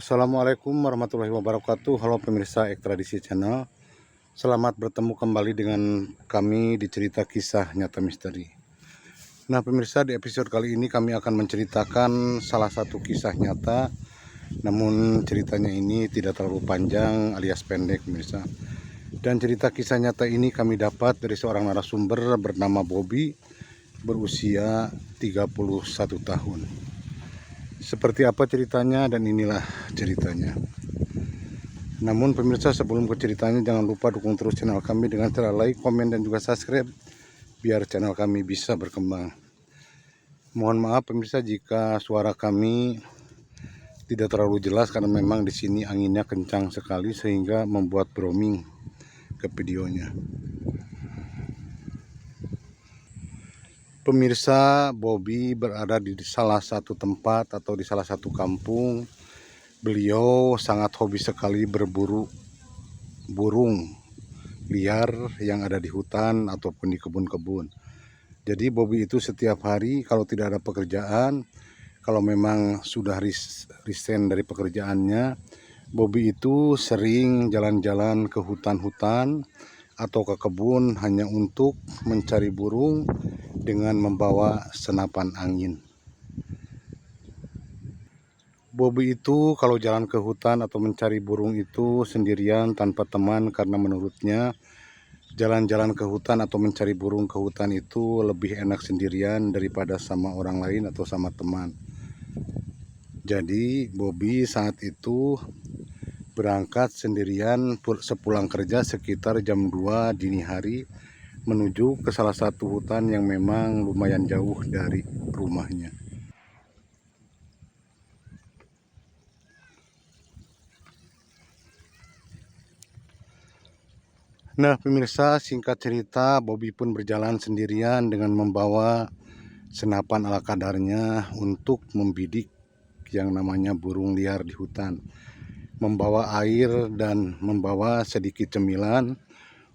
Assalamualaikum warahmatullahi wabarakatuh. Halo pemirsa Ekstradisi Channel. Selamat bertemu kembali dengan kami di cerita kisah nyata misteri. Nah pemirsa, di episode kali ini kami akan menceritakan salah satu kisah nyata. Namun ceritanya ini tidak terlalu panjang alias pendek pemirsa. Dan cerita kisah nyata ini kami dapat dari seorang narasumber bernama Bobby, berusia 31 tahun. Seperti apa ceritanya, dan inilah ceritanya. Namun pemirsa, sebelum ke ceritanya jangan lupa dukung terus channel kami dengan cara like, komen, dan juga subscribe biar channel kami bisa berkembang. Mohon maaf pemirsa jika suara kami tidak terlalu jelas karena memang di sini anginnya kencang sekali sehingga membuat browsing ke videonya. Pemirsa, Bobby berada di salah satu tempat atau di salah satu kampung. Beliau sangat hobi sekali berburu burung liar yang ada di hutan ataupun di kebun-kebun. Jadi Bobby itu setiap hari kalau tidak ada pekerjaan, kalau memang sudah resign dari pekerjaannya, Bobby itu sering jalan-jalan ke hutan-hutan atau ke kebun hanya untuk mencari burung dengan membawa senapan angin. Bobby itu kalau jalan ke hutan atau mencari burung itu sendirian tanpa teman, karena menurutnya jalan-jalan ke hutan atau mencari burung ke hutan itu lebih enak sendirian daripada sama orang lain atau sama teman. Jadi Bobby saat itu berangkat sendirian sepulang kerja sekitar jam 2 dini hari menuju ke salah satu hutan yang memang lumayan jauh dari rumahnya. Nah pemirsa, singkat cerita Bobby pun berjalan sendirian dengan membawa senapan ala kadarnya untuk membidik yang namanya burung liar di hutan, membawa air dan membawa sedikit cemilan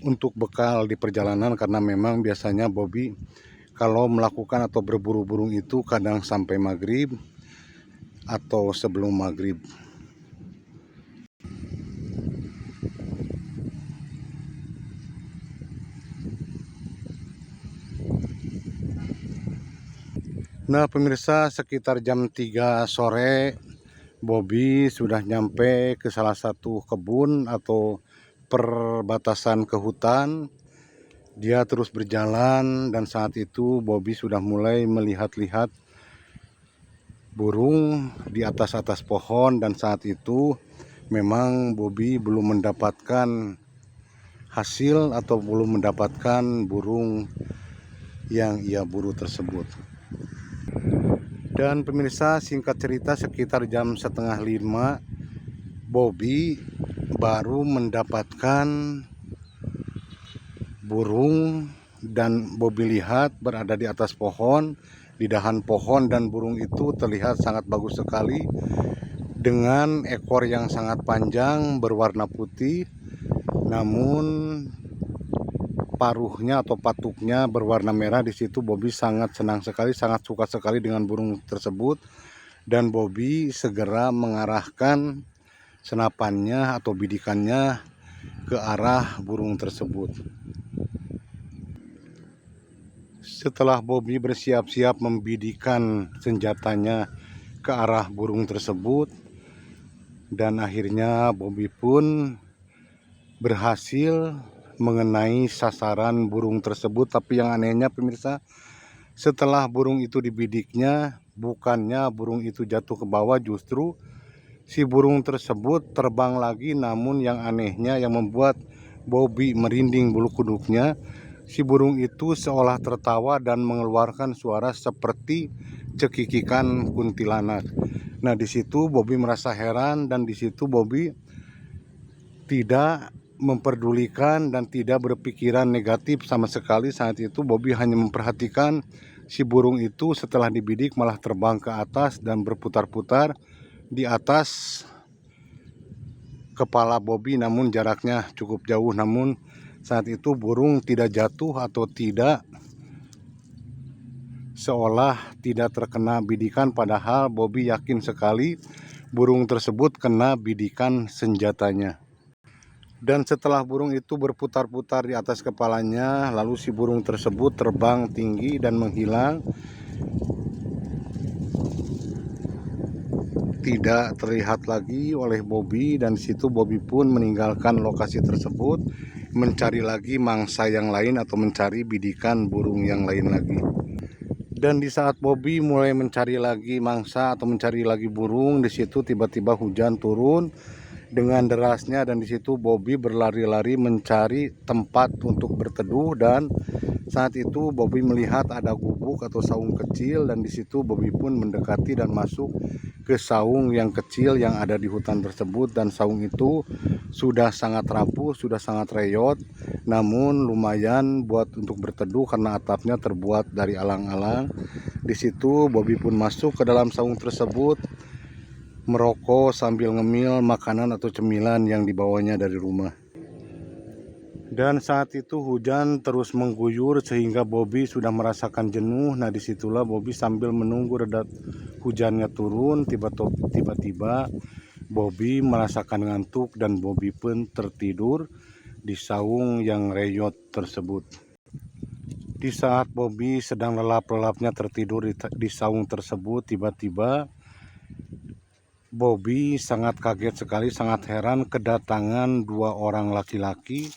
untuk bekal di perjalanan, karena memang biasanya Bobby kalau melakukan atau berburu burung itu kadang sampai maghrib atau sebelum maghrib. Nah pemirsa, sekitar jam 3 sore Bobby sudah nyampe ke salah satu kebun atau perbatasan ke hutan. Dia terus berjalan dan saat itu Bobby sudah mulai melihat-lihat burung di atas pohon, dan saat itu memang Bobby belum mendapatkan hasil atau belum mendapatkan burung yang ia buru tersebut. Dan pemirsa, singkat cerita sekitar jam setengah 5 Bobby baru mendapatkan burung, dan Bobby lihat berada di atas pohon, di dahan pohon, dan burung itu terlihat sangat bagus sekali dengan ekor yang sangat panjang berwarna putih, namun paruhnya atau patuknya berwarna merah. Di situ Bobby sangat senang sekali, sangat suka sekali dengan burung tersebut, dan Bobby segera mengarahkan senapannya atau bidikannya ke arah burung tersebut. Setelah Bobby bersiap-siap membidikan senjatanya ke arah burung tersebut, dan akhirnya Bobby pun berhasil mengenai sasaran burung tersebut. Tapi yang anehnya pemirsa, setelah burung itu dibidiknya, bukannya burung itu jatuh ke bawah, justru si burung tersebut terbang lagi. Namun yang anehnya, yang membuat Bobby merinding bulu kuduknya, si burung itu seolah tertawa dan mengeluarkan suara seperti cekikikan kuntilanak. Nah di situ Bobby merasa heran, dan di situ Bobby tidak memperdulikan dan tidak berpikiran negatif sama sekali. Saat itu Bobby hanya memperhatikan si burung itu setelah dibidik malah terbang ke atas dan berputar-putar di atas kepala Bobby, namun jaraknya cukup jauh. Namun saat itu burung tidak jatuh atau tidak, seolah tidak terkena bidikan, padahal Bobby yakin sekali burung tersebut kena bidikan senjatanya. Dan setelah burung itu berputar-putar di atas kepalanya, lalu si burung tersebut terbang tinggi dan menghilang. Tidak terlihat lagi oleh Bobby, dan situ Bobby pun meninggalkan lokasi tersebut, mencari lagi mangsa yang lain atau mencari bidikan burung yang lain lagi. Dan di saat Bobby mulai mencari lagi mangsa atau mencari lagi burung, di situ tiba-tiba hujan turun dengan derasnya, dan di situ Bobby berlari-lari mencari tempat untuk berteduh. Dan saat itu Bobby melihat ada gubuk atau saung kecil, dan di situ Bobby pun mendekati dan masuk ke saung yang kecil yang ada di hutan tersebut. Dan saung itu sudah sangat rapuh, sudah sangat reyot, namun lumayan buat untuk berteduh karena atapnya terbuat dari alang-alang. Di situ Bobby pun masuk ke dalam saung tersebut, merokok sambil ngemil makanan atau cemilan yang dibawanya dari rumah. Dan saat itu hujan terus mengguyur sehingga Bobby sudah merasakan jenuh. Nah, disitulah Bobby sambil menunggu reda hujannya turun, tiba-tiba Bobby merasakan ngantuk dan Bobby pun tertidur di saung yang reyot tersebut. Di saat Bobby sedang lelap-lelapnya tertidur di saung tersebut, tiba-tiba Bobby sangat kaget sekali, sangat heran kedatangan dua orang laki-laki.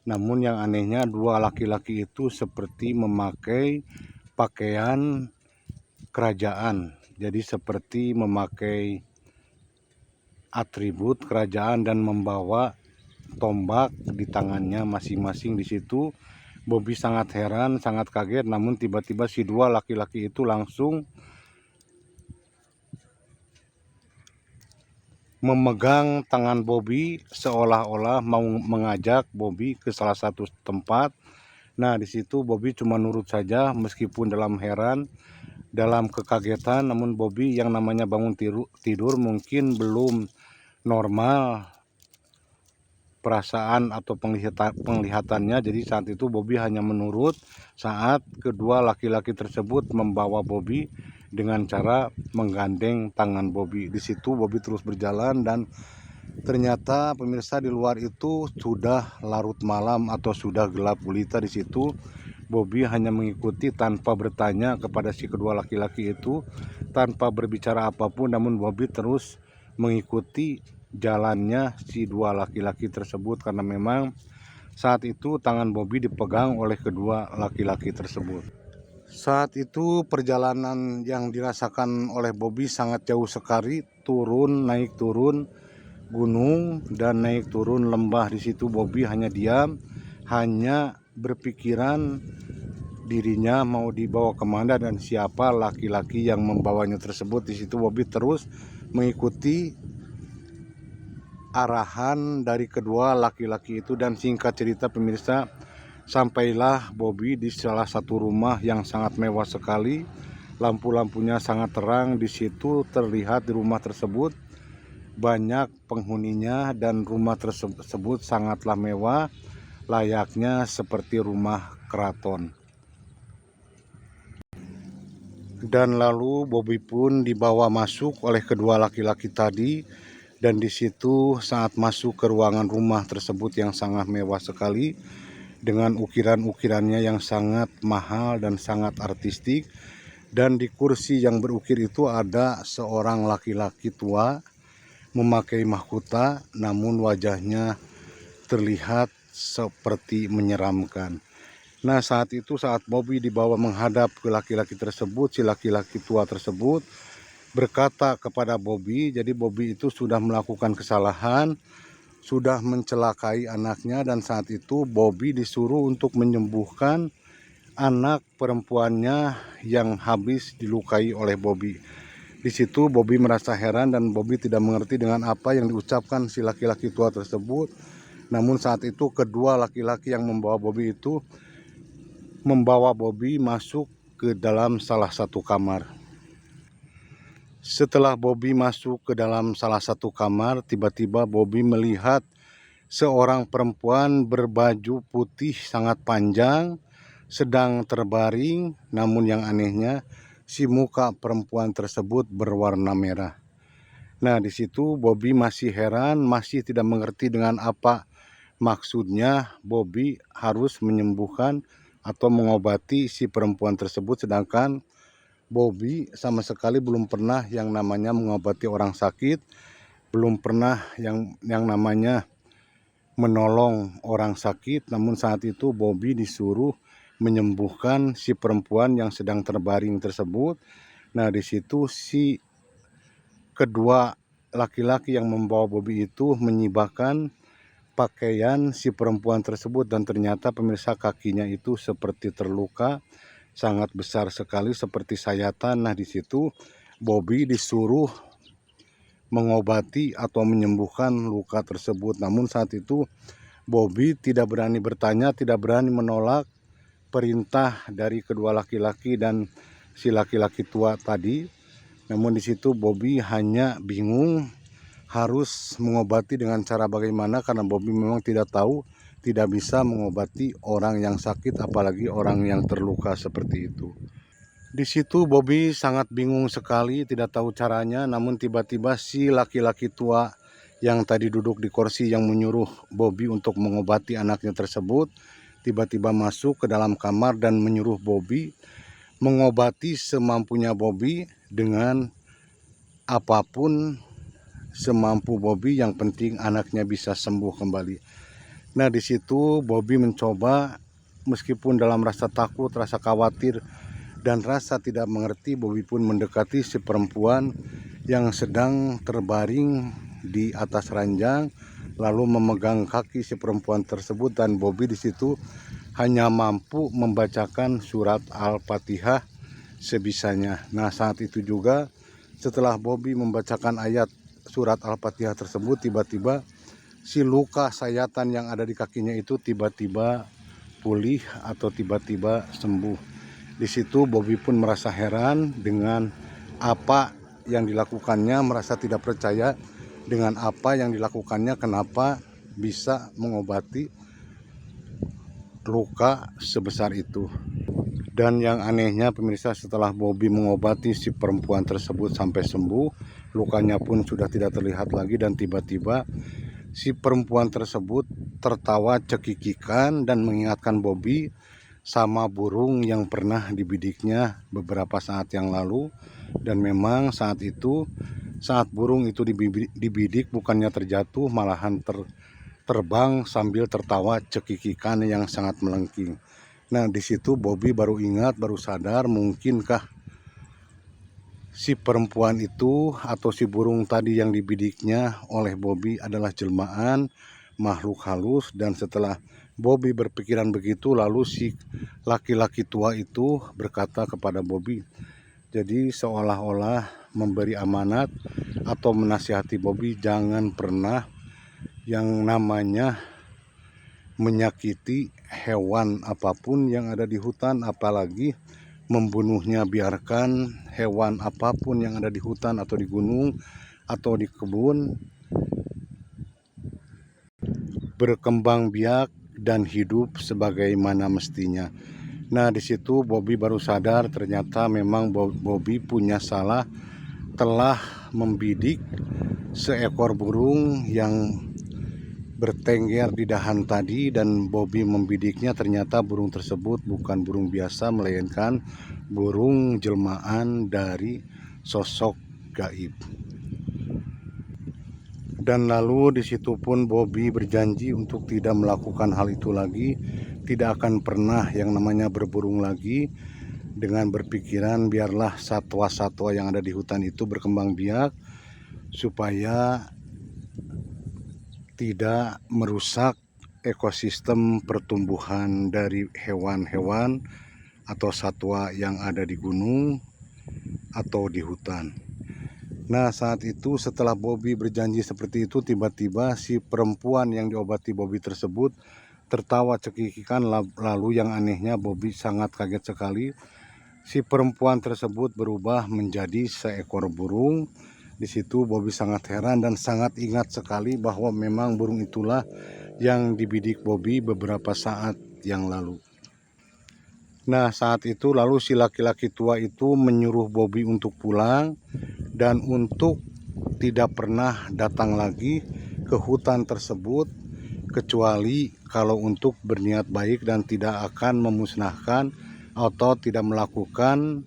Namun yang anehnya, dua laki-laki itu seperti memakai pakaian kerajaan. Jadi seperti memakai atribut kerajaan dan membawa tombak di tangannya masing-masing. Di situ Bobby sangat heran, sangat kaget. Namun tiba-tiba si dua laki-laki itu langsung memegang tangan Bobby seolah-olah mau mengajak Bobby ke salah satu tempat. Nah, di situ Bobby cuma nurut saja meskipun dalam heran, dalam kekagetan. Namun Bobby yang namanya bangun tidur mungkin belum normal perasaan atau penglihatannya. Jadi saat itu Bobby hanya menurut saat kedua laki-laki tersebut membawa Bobby dengan cara menggandeng tangan Bobby. Di situ Bobby terus berjalan, dan ternyata pemirsa di luar itu sudah larut malam atau sudah gelap gulita. Di situ Bobby hanya mengikuti tanpa bertanya kepada si kedua laki-laki itu, tanpa berbicara apapun. Namun Bobby terus mengikuti jalannya si dua laki-laki tersebut karena memang saat itu tangan Bobby dipegang oleh kedua laki-laki tersebut. Saat itu perjalanan yang dirasakan oleh Bobby sangat jauh sekali, turun naik turun gunung dan naik turun lembah. Di situ Bobby hanya diam, hanya berpikiran dirinya mau dibawa kemana dan siapa laki-laki yang membawanya tersebut. Di situ Bobby terus mengikuti arahan dari kedua laki-laki itu, dan singkat cerita pemirsa, sampailah Bobby di salah satu rumah yang sangat mewah sekali. Lampu-lampunya sangat terang. Di situ terlihat di rumah tersebut banyak penghuninya, dan rumah tersebut sangatlah mewah, layaknya seperti rumah keraton. Dan lalu Bobby pun dibawa masuk oleh kedua laki-laki tadi. Dan di situ saat masuk ke ruangan rumah tersebut yang sangat mewah sekali, dengan ukiran-ukirannya yang sangat mahal dan sangat artistik. Dan di kursi yang berukir itu ada seorang laki-laki tua memakai mahkota, namun wajahnya terlihat seperti menyeramkan. Nah, saat itu saat Bobby dibawa menghadap ke laki-laki tersebut, si laki-laki tua tersebut berkata kepada Bobby, jadi Bobby itu sudah melakukan kesalahan, sudah mencelakai anaknya, dan saat itu Bobby disuruh untuk menyembuhkan anak perempuannya yang habis dilukai oleh Bobby. Di situ Bobby merasa heran dan Bobby tidak mengerti dengan apa yang diucapkan si laki-laki tua tersebut. Namun saat itu kedua laki-laki yang membawa Bobby itu membawa Bobby masuk ke dalam salah satu kamar. Setelah Bobby masuk ke dalam salah satu kamar, tiba-tiba Bobby melihat seorang perempuan berbaju putih sangat panjang sedang terbaring. Namun yang anehnya, si muka perempuan tersebut berwarna merah. Nah, di situ Bobby masih heran, masih tidak mengerti dengan apa maksudnya Bobby harus menyembuhkan atau mengobati si perempuan tersebut, sedangkan Bobby sama sekali belum pernah yang namanya mengobati orang sakit, belum pernah yang namanya menolong orang sakit. Namun saat itu Bobby disuruh menyembuhkan si perempuan yang sedang terbaring tersebut. Nah, di situ si kedua laki-laki yang membawa Bobby itu menyibakkan pakaian si perempuan tersebut, dan ternyata pemirsa kakinya itu seperti terluka sangat besar sekali seperti sayatan. Nah, di situ Bobby disuruh mengobati atau menyembuhkan luka tersebut. Namun saat itu Bobby tidak berani bertanya, tidak berani menolak perintah dari kedua laki-laki dan si laki-laki tua tadi. Namun di situ Bobby hanya bingung harus mengobati dengan cara bagaimana, karena Bobby memang tidak tahu, tidak bisa mengobati orang yang sakit, apalagi orang yang terluka seperti itu. Di situ Bobby sangat bingung sekali, tidak tahu caranya. Namun tiba-tiba si laki-laki tua yang tadi duduk di kursi yang menyuruh Bobby untuk mengobati anaknya tersebut, tiba-tiba masuk ke dalam kamar dan menyuruh Bobby mengobati semampunya Bobby dengan apapun semampu Bobby, yang penting anaknya bisa sembuh kembali. Nah, di situ Bobby mencoba, meskipun dalam rasa takut, rasa khawatir, dan rasa tidak mengerti, Bobby pun mendekati si perempuan yang sedang terbaring di atas ranjang, lalu memegang kaki si perempuan tersebut, dan Bobby di situ hanya mampu membacakan surat Al-Fatihah sebisanya. Nah, saat itu juga setelah Bobby membacakan ayat surat Al-Fatihah tersebut, tiba-tiba si luka sayatan yang ada di kakinya itu tiba-tiba pulih atau tiba-tiba sembuh. Di situ Bobby pun merasa heran dengan apa yang dilakukannya, merasa tidak percaya dengan apa yang dilakukannya, kenapa bisa mengobati luka sebesar itu. Dan yang anehnya pemirsa, setelah Bobby mengobati si perempuan tersebut sampai sembuh, lukanya pun sudah tidak terlihat lagi, dan tiba-tiba si perempuan tersebut tertawa cekikikan dan mengingatkan Bobby sama burung yang pernah dibidiknya beberapa saat yang lalu. Dan memang saat itu, saat burung itu dibidik, bukannya terjatuh, malahan terbang sambil tertawa cekikikan yang sangat melengking. Nah, di situ Bobby baru ingat, baru sadar, mungkinkah si perempuan itu atau si burung tadi yang dibidiknya oleh Bobby adalah jelmaan makhluk halus. Dan setelah Bobby berpikiran begitu, lalu si laki-laki tua itu berkata kepada Bobby, jadi seolah-olah memberi amanat atau menasihati Bobby, jangan pernah yang namanya menyakiti hewan apapun yang ada di hutan, apalagi membunuhnya. Biarkan hewan apapun yang ada di hutan atau di gunung atau di kebun berkembang biak dan hidup sebagaimana mestinya. Nah, di situ Bobby baru sadar ternyata memang Bobby punya salah, telah membidik seekor burung yang bertengger di dahan tadi, dan Bobby membidiknya, ternyata burung tersebut bukan burung biasa, melainkan burung jelmaan dari sosok gaib. Dan lalu di situ pun Bobby berjanji untuk tidak melakukan hal itu lagi, tidak akan pernah yang namanya berburung lagi, dengan berpikiran biarlah satwa-satwa yang ada di hutan itu berkembang biak supaya tidak merusak ekosistem pertumbuhan dari hewan-hewan atau satwa yang ada di gunung atau di hutan. Nah, saat itu setelah Bobby berjanji seperti itu, tiba-tiba si perempuan yang diobati Bobby tersebut tertawa cekikikan. Lalu yang anehnya, Bobby sangat kaget sekali. Si perempuan tersebut berubah menjadi seekor burung. Di situ Bobby sangat heran dan sangat ingat sekali bahwa memang burung itulah yang dibidik Bobby beberapa saat yang lalu. Nah, saat itu lalu si laki-laki tua itu menyuruh Bobby untuk pulang dan untuk tidak pernah datang lagi ke hutan tersebut kecuali kalau untuk berniat baik dan tidak akan memusnahkan atau tidak melakukan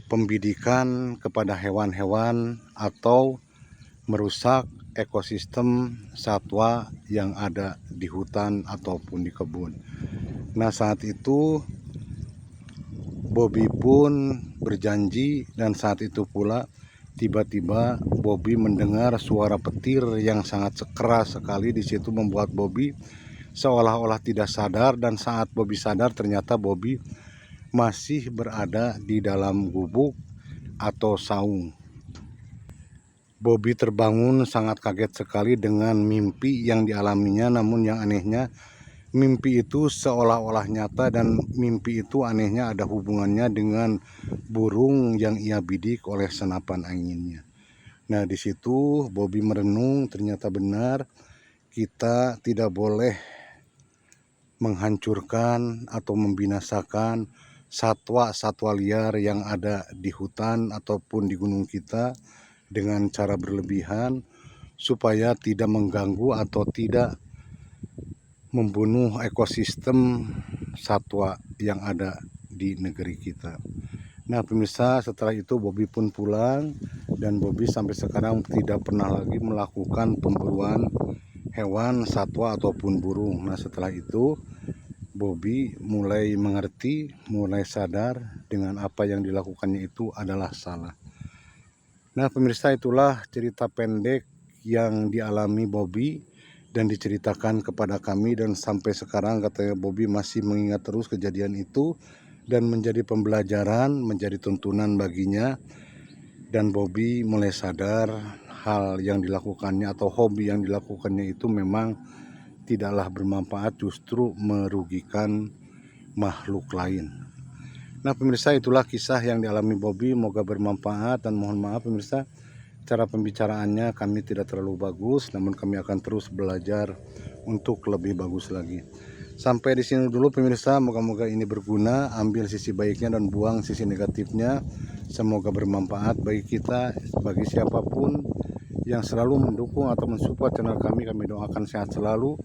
pembidikan kepada hewan-hewan atau merusak ekosistem satwa yang ada di hutan ataupun di kebun. Nah, saat itu Bobby pun berjanji, dan saat itu pula tiba-tiba Bobby mendengar suara petir yang sangat keras sekali. Di situ membuat Bobby seolah-olah tidak sadar, dan saat Bobby sadar ternyata Bobby masih berada di dalam gubuk atau saung. Bobby terbangun sangat kaget sekali dengan mimpi yang dialaminya, namun yang anehnya mimpi itu seolah-olah nyata, dan mimpi itu anehnya ada hubungannya dengan burung yang ia bidik oleh senapan anginnya. Nah, di situ Bobby merenung, ternyata benar kita tidak boleh menghancurkan atau membinasakan satwa-satwa liar yang ada di hutan ataupun di gunung kita dengan cara berlebihan, supaya tidak mengganggu atau tidak membunuh ekosistem satwa yang ada di negeri kita. Nah, pemirsa, setelah itu Bobby pun pulang, dan Bobby sampai sekarang tidak pernah lagi melakukan pemburuan hewan, satwa ataupun burung. Nah, setelah itu Bobby mulai mengerti, mulai sadar dengan apa yang dilakukannya itu adalah salah. Nah, pemirsa, itulah cerita pendek yang dialami Bobby dan diceritakan kepada kami, dan sampai sekarang katanya Bobby masih mengingat terus kejadian itu dan menjadi pembelajaran, menjadi tuntunan baginya, dan Bobby mulai sadar hal yang dilakukannya atau hobi yang dilakukannya itu memang tidaklah bermanfaat, justru merugikan makhluk lain. Nah, pemirsa, itulah kisah yang dialami Bobby, moga bermanfaat, dan mohon maaf pemirsa, cara pembicaraannya kami tidak terlalu bagus, namun kami akan terus belajar untuk lebih bagus lagi. Sampai di sini dulu pemirsa, moga-moga ini berguna, ambil sisi baiknya dan buang sisi negatifnya. Semoga bermanfaat bagi kita, bagi siapapun yang selalu mendukung atau mensupport channel kami doakan sehat selalu,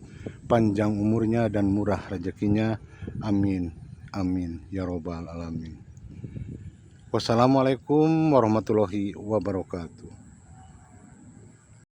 panjang umurnya dan murah rezekinya. Amin. Amin ya robbal alamin. Wassalamualaikum warahmatullahi wabarakatuh.